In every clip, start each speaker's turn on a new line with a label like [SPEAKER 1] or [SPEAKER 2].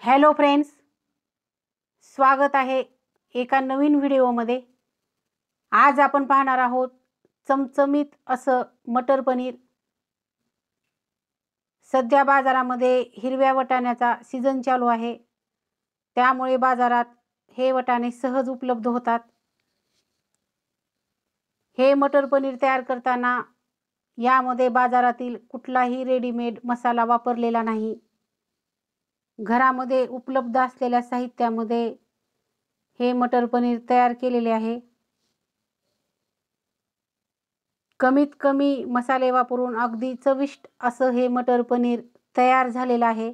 [SPEAKER 1] Hello friends, स्वागत आहे एका नवीन व्हिडिओमध्ये। आज आपण पाहणार आहोत चमचमीत असं मटर पनीर। सध्या बाजारामध्ये हिरव्या वाटाण्याचा सीझन चालू आहे, त्यामुळे बाजारात हे वाटाणे सहज उपलब्ध होतात। हे मटर पनीर तयार करताना यामध्ये बाजारातील कुठलाही रेडीमेड मसाला वापरलेला नाही। घरामध्ये उपलब्ध असलेल्या साहित्यामध्ये हे मटर पनीर तयार केलेले आहे। कमीत कमी मसाले वापरून अगदी चविष्ट असं हे मटर पनीर तयार झालेलं आहे।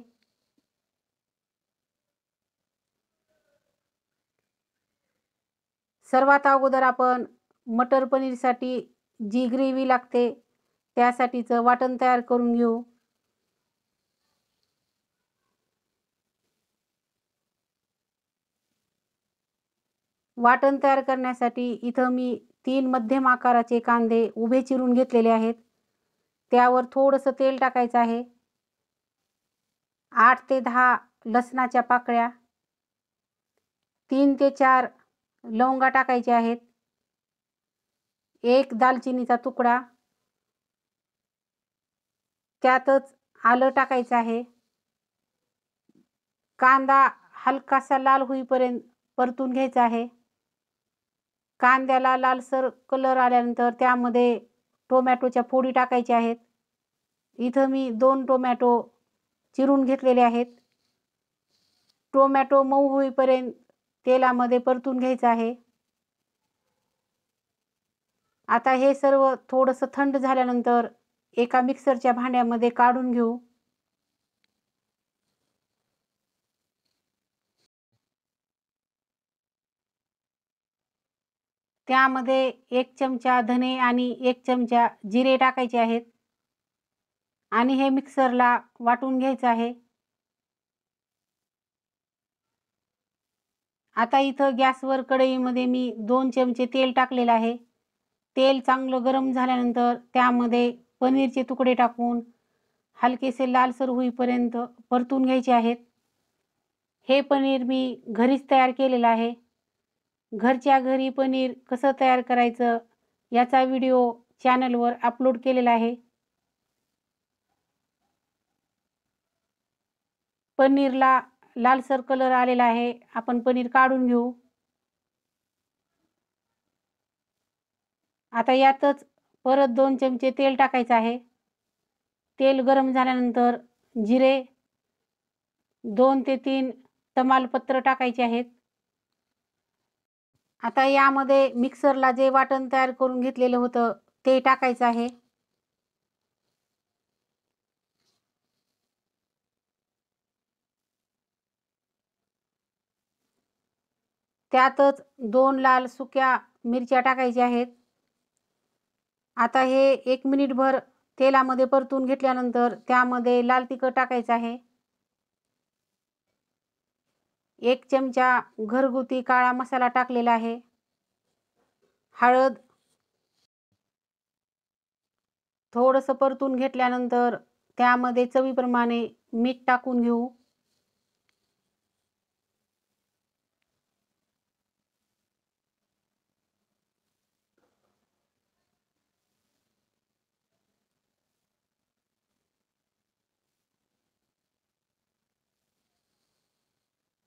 [SPEAKER 1] सर्वात अगोदर आपण मटर पनीरसाठी जी ग्रेव्ही लागते त्यासाठीचं वाटण तयार करून घेऊ। वाटण तयार करण्यासाठी इथं मी 3 मध्यम आकाराचे कांदे उभे चिरून घेतलेले आहेत। त्यावर थोडंसं तेल टाकायचं आहे। 8 ते 10 लसणाच्या पाकळ्या, 3 ते 4 लवंगा टाकायच्या आहेत, 1 दालचिनीचा तुकडा, त्यातच आलं टाकायचं आहे। कांदा हलकासा लाल होईपर्यंत परतून घ्यायचा आहे। कांद्याला लालसर कलर आल्यानंतर त्यामध्ये टोमॅटोच्या फोडी टाकायच्या आहेत। इथं मी 2 टोमॅटो चिरून घेतलेले आहेत। टोमॅटो मऊ होईपर्यंत तेलामध्ये परतून घ्यायचं आहे। आता हे सर्व थोडंसं थंड झाल्यानंतर एका मिक्सरच्या भांड्यामध्ये काढून घेऊ। त्यामध्ये 1 चमचा धने आणि 1 चमचा जिरे टाकायचे आहेत आणि हे मिक्सरला वाटून घ्यायचं आहे। आता इथं गॅसवर कढईमध्ये मी 2 चमचे तेल टाकलेलं आहे। तेल चांगलं गरम झाल्यानंतर त्यामध्ये पनीरचे तुकडे टाकून हलकेसे लालसर होईपर्यंत परतून घ्यायचे आहेत। हे पनीर मी घरीच तयार केलेलं आहे। घरच्या घरी पनीर कसं तयार करायचं याचा व्हिडिओ चॅनलवर अपलोड केलेला आहे। पनीरला लालसर कलर आलेला आहे, आपण पनीर काढून घेऊ। आता यातच परत 2 चमचे तेल टाकायचं आहे। तेल गरम झाल्यानंतर जिरे, 2 ते 3 तमालपत्र टाकायचे आहेत। आता यामध्ये मिक्सरला जे वाटण तयार करून घेतलेलं होतं ते टाकायचं आहे। त्यातच 2 लाल सुक्या मिरच्या टाकायच्या आहेत। आता हे 1 मिनिटभर तेलामध्ये परतून घेतल्यानंतर त्यामध्ये लाल तिखट टाकायचं आहे। 1 चमचा घरगुती काळा मसाला टाकलेला आहे। हळद, थोडंसं परतून घेतल्यानंतर त्यामध्ये चवीप्रमाणे मीठ टाकून घेऊ।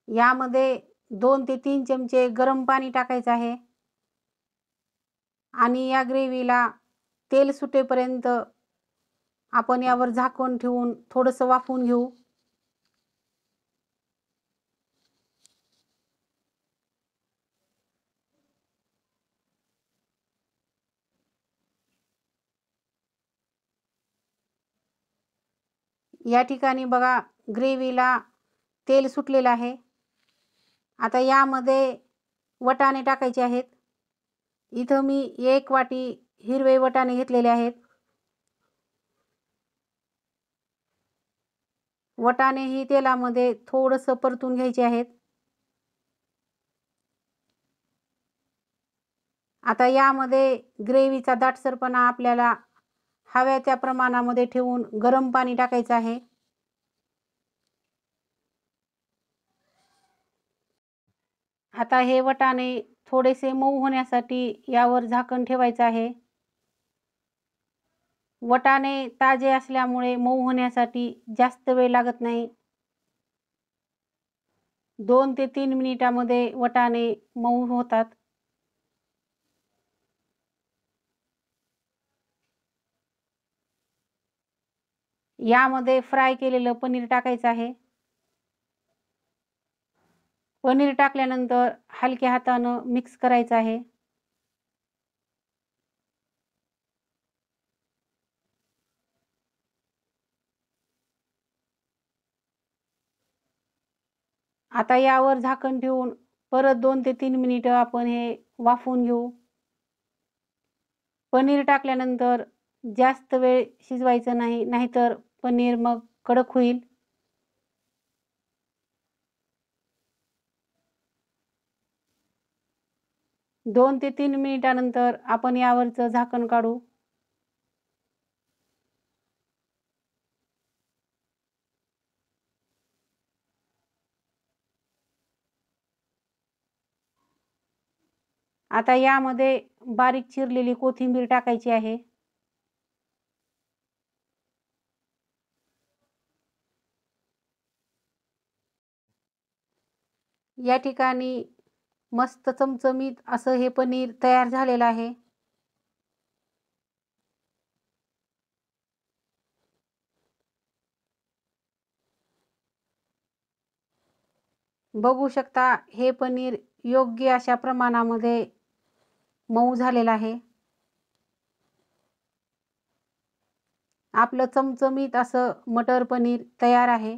[SPEAKER 1] यामध्ये 2 ते 3 चमचे गरम पाणी टाकायचं आहे आणि या ग्रेव्हीला तेल सुटेपर्यंत आपण यावर झाकण ठेवून थोडंसं वाफवून घेऊ। या ठिकाणी बघा ग्रेव्हीला तेल सुटलेलं आहे। आता यामध्ये वाटाणे टाकायचे आहेत। इथं मी 1 वाटी हिरवे वाटाणे घेतलेले आहेत। वाटाणे ही तेलामध्ये थोडंसं परतून घ्यायचे आहेत। आता यामध्ये ग्रेव्हीचा दाटसरपणा आपल्याला हव्या त्या प्रमाणामध्ये ठेवून गरम पाणी टाकायचं आहे। आता हे वाटाणे थोडेसे मऊ होण्यासाठी यावर झाकण ठेवायचं आहे. वाटाणे ताजे असल्यामुळे मऊ होण्यासाठी जास्त वेळ लागत नाही. 2 ते 3 मिनिटामध्ये वाटाणे मऊ होतात. यामध्ये फ्राय केलेलं पनीर टाकायचं आहे. पनीर टाकल्यानंतर हलक्या हातानं मिक्स करायचं आहे. आता यावर झाकण ठेवून परत 2 ते 3 मिनिटं आपण हे वाफवून घेऊ. पनीर टाकल्यानंतर जास्त वेळ शिजवायचं नाही, नाहीतर पनीर मग कडक होईल. 2 ते 3 मिनिटानंतर आपण यावरचं झाकण काढू. आता यामध्ये बारीक चिरलेली कोथिंबीर टाकायची आहे. या ठिकाणी मस्त चमचमीत असं हे पनीर तयार झालेलं आहे. बघू शकता हे पनीर योग्य अशा प्रमाणामध्ये मऊ झालेलं आहे. आपलं चमचमीत असं मटर पनीर तयार आहे.